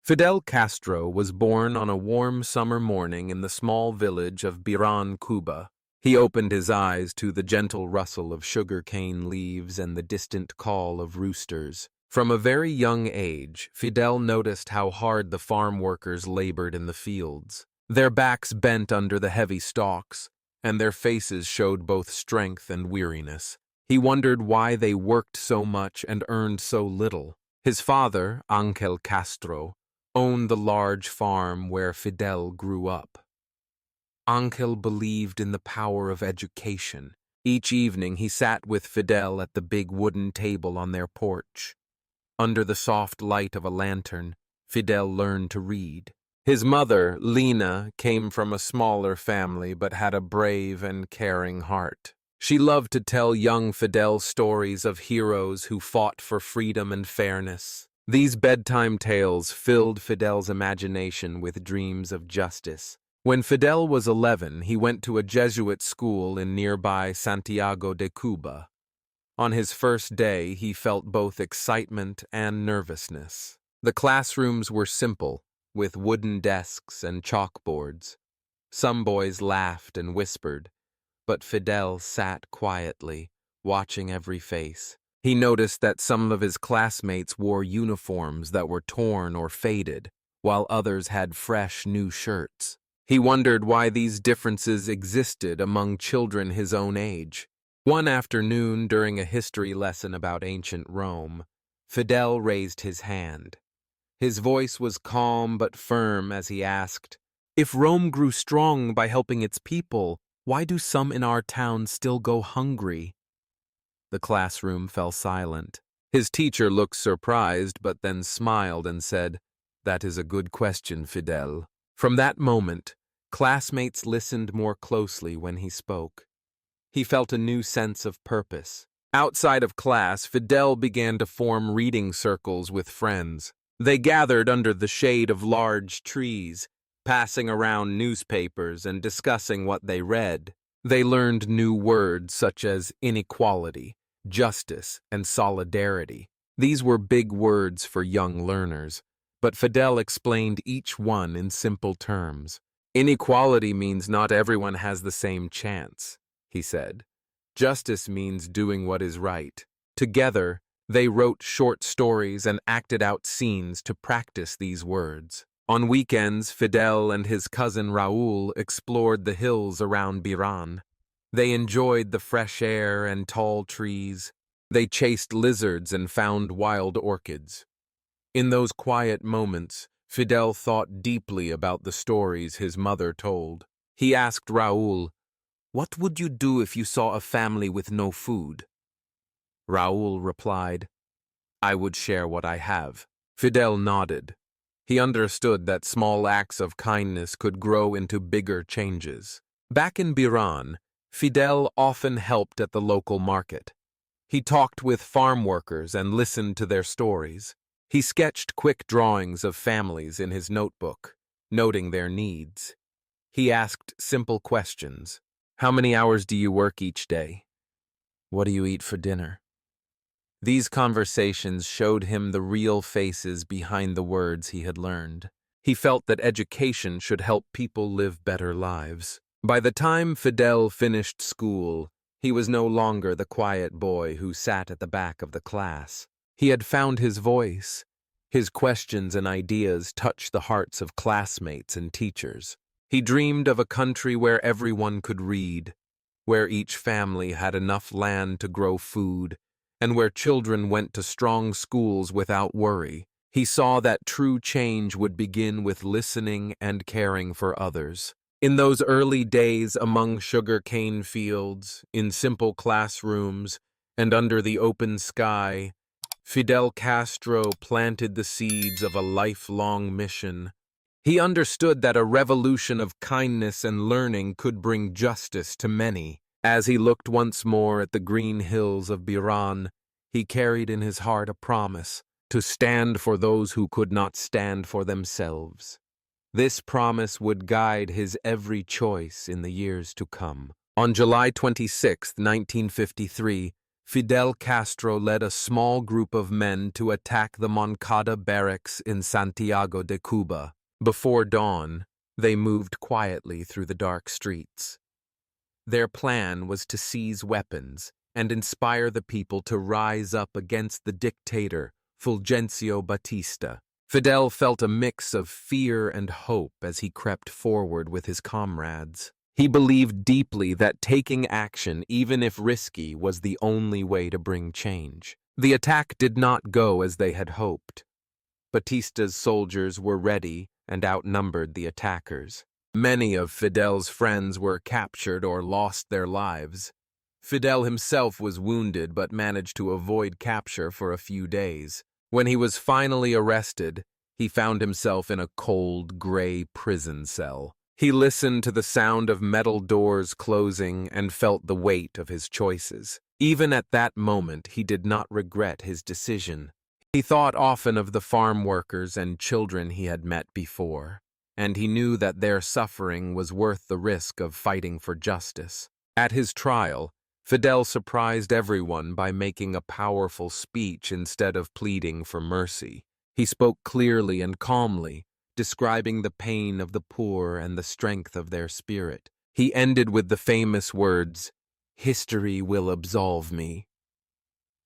Fidel Castro was born on a warm summer morning in the small village of Biran, Cuba. He opened his eyes to the gentle rustle of sugar-cane leaves and the distant call of roosters. From a very young age, Fidel noticed how hard the farm workers labored in the fields. Their backs bent under the heavy stalks, and their faces showed both strength and weariness. He wondered why they worked so much and earned so little. His father, Fidel Castro, owned the large farm where Fidel grew up. Angel believed in the power of education. Each evening he sat with Fidel at the big wooden table on their porch. Under the soft light of a lantern, Fidel learned to read. His mother, Lena, came from a smaller family but had a brave and caring heart. She loved to tell young Fidel stories of heroes who fought for freedom and fairness. These bedtime tales filled Fidel's imagination with dreams of justice. When Fidel was 11, he went to a Jesuit school in nearby Santiago de Cuba. On his first day, he felt both excitement and nervousness. The classrooms were simple, with wooden desks and chalkboards. Some boys laughed and whispered, but Fidel sat quietly, watching every face. He noticed that some of his classmates wore uniforms that were torn or faded, while others had fresh new shirts. He wondered why these differences existed among children his own age. One afternoon, during a history lesson about ancient Rome, Fidel raised his hand. His voice was calm but firm as he asked, "If Rome grew strong by helping its people, why do some in our town still go hungry?" The classroom fell silent. His teacher looked surprised but then smiled and said, "That is a good question, Fidel." From that moment, classmates listened more closely when he spoke. He felt a new sense of purpose. Outside of class, Fidel began to form reading circles with friends. They gathered under the shade of large trees, passing around newspapers and discussing what they read. They learned new words such as inequality, justice, and solidarity. These were big words for young learners, but Fidel explained each one in simple terms. Inequality means not everyone has the same chance, he said. Justice means doing what is right. Together, they wrote short stories and acted out scenes to practice these words. On weekends, Fidel and his cousin Raúl explored the hills around Biran. They enjoyed the fresh air and tall trees. They chased lizards and found wild orchids. In those quiet moments, Fidel thought deeply about the stories his mother told. He asked Raúl, "What would you do if you saw a family with no food?" Raúl replied, "I would share what I have." Fidel nodded. He understood that small acts of kindness could grow into bigger changes. Back in Biran, Fidel often helped at the local market. He talked with farm workers and listened to their stories. He sketched quick drawings of families in his notebook, noting their needs. He asked simple questions. "How many hours do you work each day? What do you eat for dinner?" These conversations showed him the real faces behind the words he had learned. He felt that education should help people live better lives. By the time Fidel finished school, he was no longer the quiet boy who sat at the back of the class. He had found his voice. His questions and ideas touched the hearts of classmates and teachers. He dreamed of a country where everyone could read, where each family had enough land to grow food, and where children went to strong schools without worry. He saw that true change would begin with listening and caring for others. In those early days among sugar-cane fields, in simple classrooms, and under the open sky, Fidel Castro planted the seeds of a lifelong mission. He understood that a revolution of kindness and learning could bring justice to many. As he looked once more at the green hills of Biran, he carried in his heart a promise to stand for those who could not stand for themselves. This promise would guide his every choice in the years to come. On July 26, 1953, Fidel Castro led a small group of men to attack the Moncada barracks in Santiago de Cuba. Before dawn, they moved quietly through the dark streets. Their plan was to seize weapons and inspire the people to rise up against the dictator, Fulgencio Batista. Fidel felt a mix of fear and hope as he crept forward with his comrades. He believed deeply that taking action, even if risky, was the only way to bring change. The attack did not go as they had hoped. Batista's soldiers were ready and outnumbered the attackers. Many of Fidel's friends were captured or lost their lives. Fidel himself was wounded but managed to avoid capture for a few days. When he was finally arrested, he found himself in a cold, gray prison cell. He listened to the sound of metal doors closing and felt the weight of his choices. Even at that moment, he did not regret his decision. He thought often of the farm workers and children he had met before, and he knew that their suffering was worth the risk of fighting for justice. At his trial, Fidel surprised everyone by making a powerful speech instead of pleading for mercy. He spoke clearly and calmly, describing the pain of the poor and the strength of their spirit. He ended with the famous words, "History will absolve me."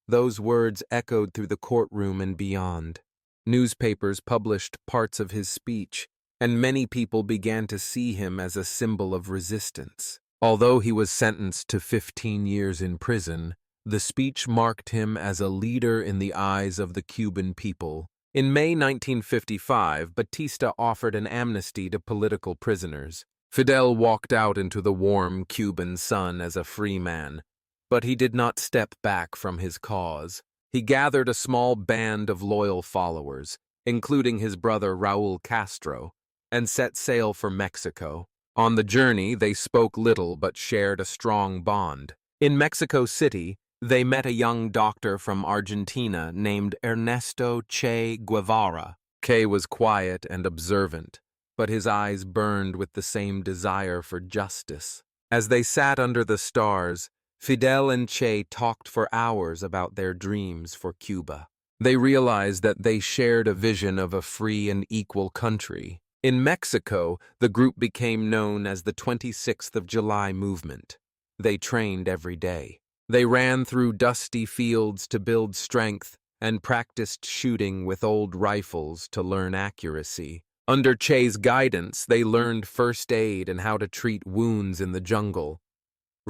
Those words echoed through the courtroom and beyond. Newspapers published parts of his speech, and many people began to see him as a symbol of resistance. Although he was sentenced to 15 years in prison, the speech marked him as a leader in the eyes of the Cuban people. In May 1955, Batista offered an amnesty to political prisoners. Fidel walked out into the warm Cuban sun as a free man, but he did not step back from his cause. He gathered a small band of loyal followers, including his brother Raúl Castro, and set sail for Mexico. On the journey, they spoke little but shared a strong bond. In Mexico City, they met a young doctor from Argentina named Ernesto Che Guevara. Che was quiet and observant, but his eyes burned with the same desire for justice. As they sat under the stars, Fidel and Che talked for hours about their dreams for Cuba. They realized that they shared a vision of a free and equal country. In Mexico, the group became known as the 26th of July movement. They trained every day. They ran through dusty fields to build strength and practiced shooting with old rifles to learn accuracy. Under Che's guidance, they learned first aid and how to treat wounds in the jungle.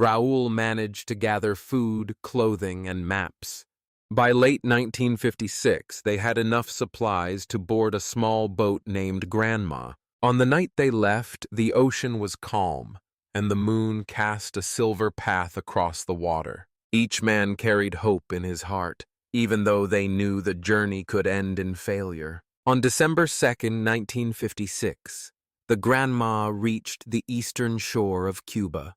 Raúl managed to gather food, clothing, and maps. By late 1956, they had enough supplies to board a small boat named Grandma. On the night they left, the ocean was calm, and the moon cast a silver path across the water. Each man carried hope in his heart, even though they knew the journey could end in failure. On December 2nd, 1956, the Grandma reached the eastern shore of Cuba.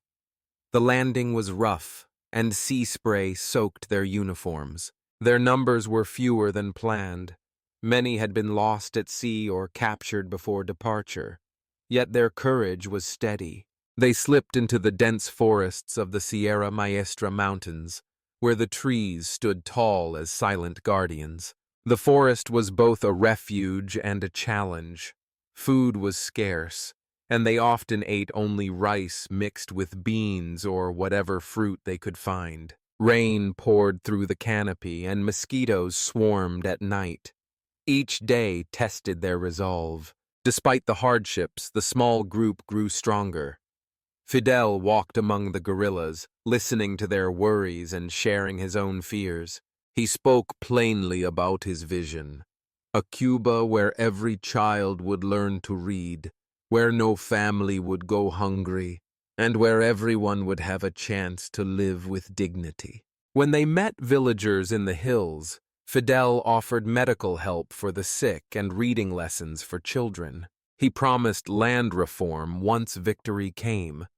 The landing was rough, and sea spray soaked their uniforms. Their numbers were fewer than planned. Many had been lost at sea or captured before departure. Yet their courage was steady. They slipped into the dense forests of the Sierra Maestra Mountains, where the trees stood tall as silent guardians. The forest was both a refuge and a challenge. Food was scarce, and they often ate only rice mixed with beans or whatever fruit they could find. Rain poured through the canopy, and mosquitoes swarmed at night. Each day tested their resolve. Despite the hardships, the small group grew stronger. Fidel walked among the guerrillas, listening to their worries and sharing his own fears. He spoke plainly about his vision. A Cuba where every child would learn to read, where no family would go hungry, and where everyone would have a chance to live with dignity. When they met villagers in the hills, Fidel offered medical help for the sick and reading lessons for children. He promised land reform once victory came.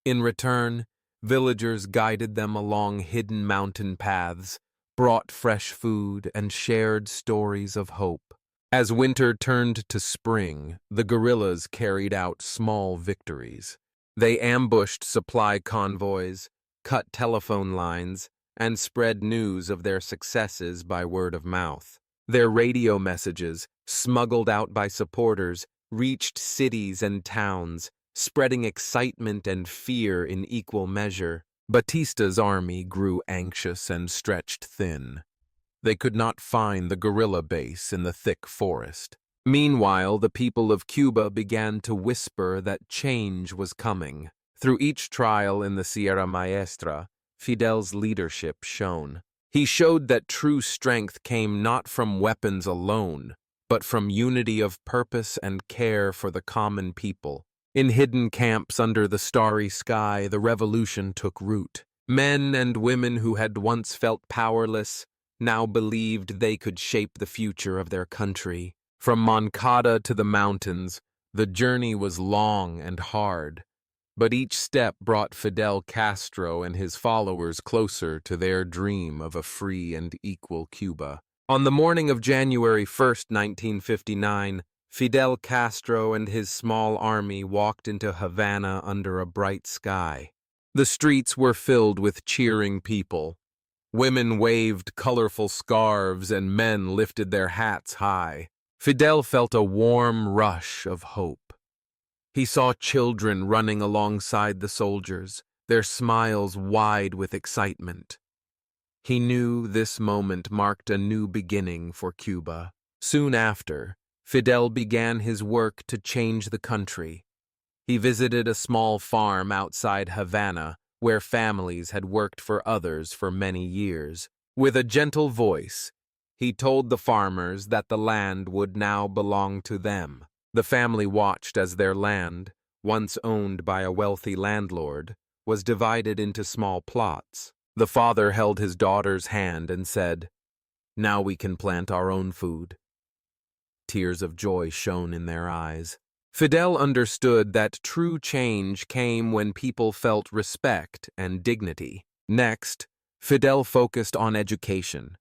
In return, villagers guided them along hidden mountain paths, brought fresh food, and shared stories of hope. As winter turned to spring, the guerrillas carried out small victories. They ambushed supply convoys, cut telephone lines, and spread news of their successes by word of mouth. Their radio messages, smuggled out by supporters, reached cities and towns, spreading excitement and fear in equal measure. Batista's army grew anxious and stretched thin. They could not find the guerrilla base in the thick forest. Meanwhile, the people of Cuba began to whisper that change was coming. Through each trial in the Sierra Maestra, Fidel's leadership shone. He showed that true strength came not from weapons alone, but from unity of purpose and care for the common people. In hidden camps under the starry sky, the revolution took root. Men and women who had once felt powerless now believed they could shape the future of their country. From Moncada to the mountains, the journey was long and hard, but each step brought Fidel Castro and his followers closer to their dream of a free and equal Cuba. On the morning of January 1st, 1959, Fidel Castro and his small army walked into Havana under a bright sky. The streets were filled with cheering people. Women waved colorful scarves and men lifted their hats high. Fidel felt a warm rush of hope. He saw children running alongside the soldiers, their smiles wide with excitement. He knew this moment marked a new beginning for Cuba. Soon after, Fidel began his work to change the country. He visited a small farm outside Havana, where families had worked for others for many years. With a gentle voice, he told the farmers that the land would now belong to them. The family watched as their land, once owned by a wealthy landlord, was divided into small plots. The father held his daughter's hand and said, "Now we can plant our own food." Tears of joy shone in their eyes. Fidel understood that true change came when people felt respect and dignity. Next, Fidel focused on education.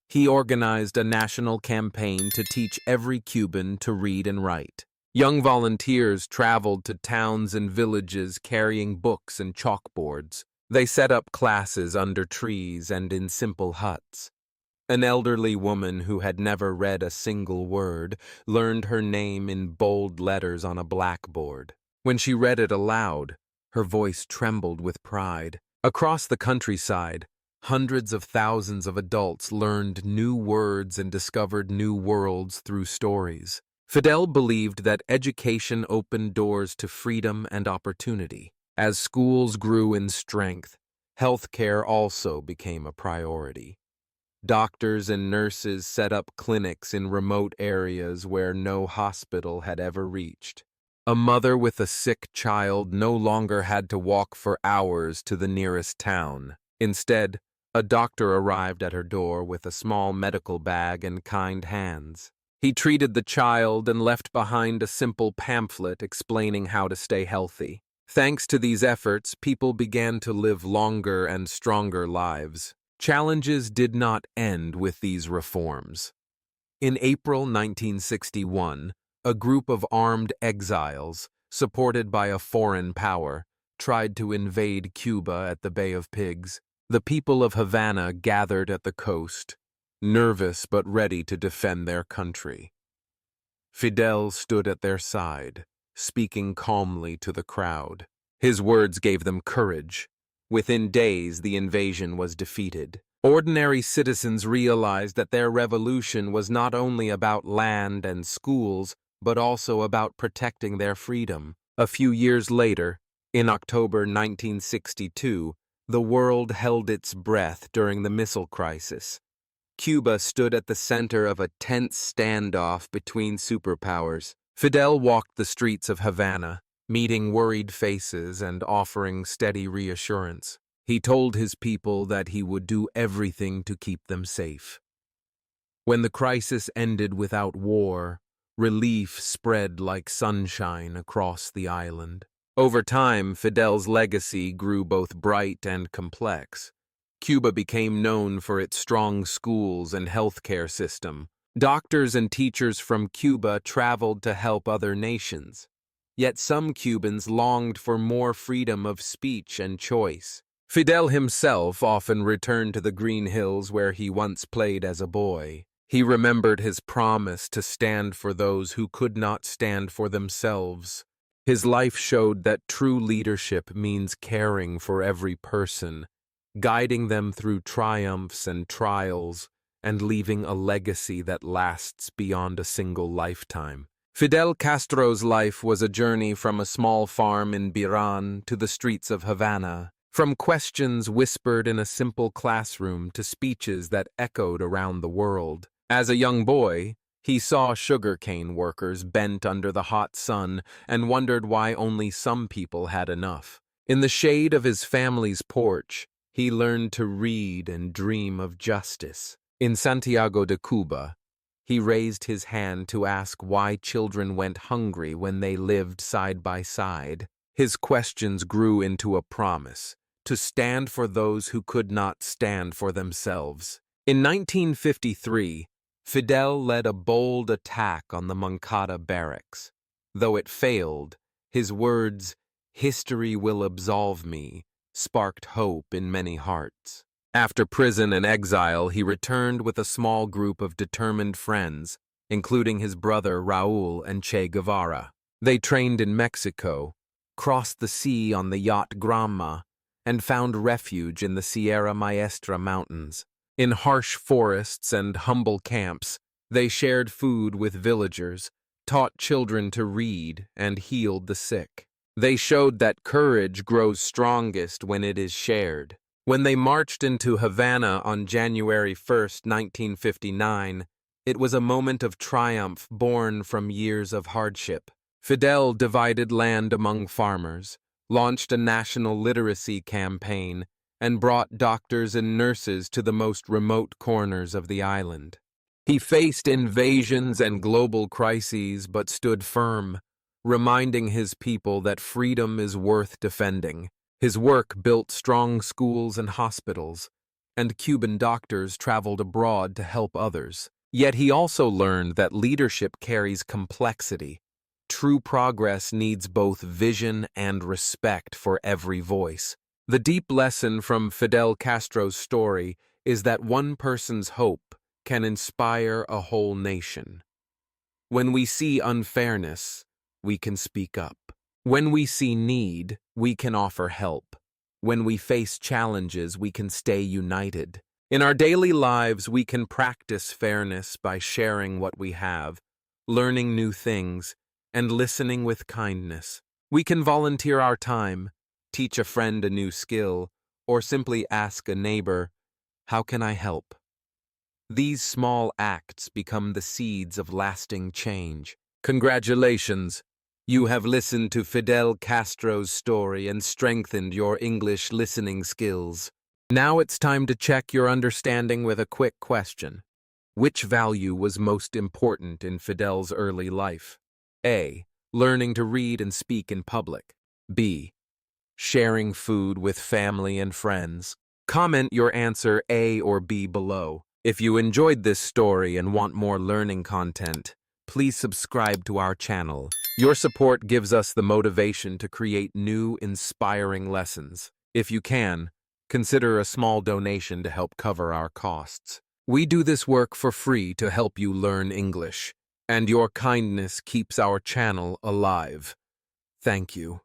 He organized a national campaign to teach every Cuban to read and write. Young volunteers traveled to towns and villages carrying books and chalkboards. They set up classes under trees and in simple huts. An elderly woman who had never read a single word learned her name in bold letters on a blackboard. When she read it aloud, her voice trembled with pride. Across the countryside, hundreds of thousands of adults learned new words and discovered new worlds through stories. Fidel believed that education opened doors to freedom and opportunity. As schools grew in strength, healthcare also became a priority. Doctors and nurses set up clinics in remote areas where no hospital had ever reached. A mother with a sick child no longer had to walk for hours to the nearest town. Instead, a doctor arrived at her door with a small medical bag and kind hands. He treated the child and left behind a simple pamphlet explaining how to stay healthy. Thanks to these efforts, people began to live longer and stronger lives. Challenges did not end with these reforms. In April 1961, a group of armed exiles, supported by a foreign power, tried to invade Cuba at the Bay of Pigs. The people of Havana gathered at the coast, nervous but ready to defend their country. Fidel stood at their side, speaking calmly to the crowd. His words gave them courage. Within days, the invasion was defeated. Ordinary citizens realized that their revolution was not only about land and schools, but also about protecting their freedom. A few years later, in October 1962, the world held its breath during the missile crisis. Cuba stood at the center of a tense standoff between superpowers. Fidel walked the streets of Havana, meeting worried faces and offering steady reassurance. He told his people that he would do everything to keep them safe. When the crisis ended without war, relief spread like sunshine across the island. Over time, Fidel's legacy grew both bright and complex. Cuba became known for its strong schools and healthcare system. Doctors and teachers from Cuba traveled to help other nations. Yet some Cubans longed for more freedom of speech and choice. Fidel himself often returned to the green hills where he once played as a boy. He remembered his promise to stand for those who could not stand for themselves. His life showed that true leadership means caring for every person, guiding them through triumphs and trials, and leaving a legacy that lasts beyond a single lifetime. Fidel Castro's life was a journey from a small farm in Biran to the streets of Havana, from questions whispered in a simple classroom to speeches that echoed around the world. As a young boy, he saw sugarcane workers bent under the hot sun and wondered why only some people had enough. In the shade of his family's porch, he learned to read and dream of justice. In Santiago de Cuba, he raised his hand to ask why children went hungry when they lived side by side. His questions grew into a promise to stand for those who could not stand for themselves. In 1953, Fidel led a bold attack on the Moncada barracks. Though it failed, his words, "History will absolve me," sparked hope in many hearts. After prison and exile, he returned with a small group of determined friends, including his brother Raúl and Che Guevara. They trained in Mexico, crossed the sea on the yacht Granma, and found refuge in the Sierra Maestra Mountains. In harsh forests and humble camps, they shared food with villagers, taught children to read, and healed the sick. They showed that courage grows strongest when it is shared. When they marched into Havana on January 1st, 1959, it was a moment of triumph born from years of hardship. Fidel divided land among farmers, launched a national literacy campaign, and brought doctors and nurses to the most remote corners of the island. He faced invasions and global crises but stood firm, reminding his people that freedom is worth defending. His work built strong schools and hospitals, and Cuban doctors traveled abroad to help others. Yet he also learned that leadership carries complexity. True progress needs both vision and respect for every voice. The deep lesson from Fidel Castro's story is that one person's hope can inspire a whole nation. When we see unfairness, we can speak up. When we see need, we can offer help. When we face challenges, we can stay united. In our daily lives, we can practice fairness by sharing what we have, learning new things, and listening with kindness. We can volunteer our time, teach a friend a new skill, or simply ask a neighbor, "How can I help?" These small acts become the seeds of lasting change. Congratulations! You have listened to Fidel Castro's story and strengthened your English listening skills. Now it's time to check your understanding with a quick question. Which value was most important in Fidel's early life? A. Learning to read and speak in public. B. Sharing food with family and friends. Comment your answer A or B below. If you enjoyed this story and want more learning content, please subscribe to our channel. Your support gives us the motivation to create new, inspiring lessons. If you can, consider a small donation to help cover our costs. We do this work for free to help you learn English, and your kindness keeps our channel alive. Thank you.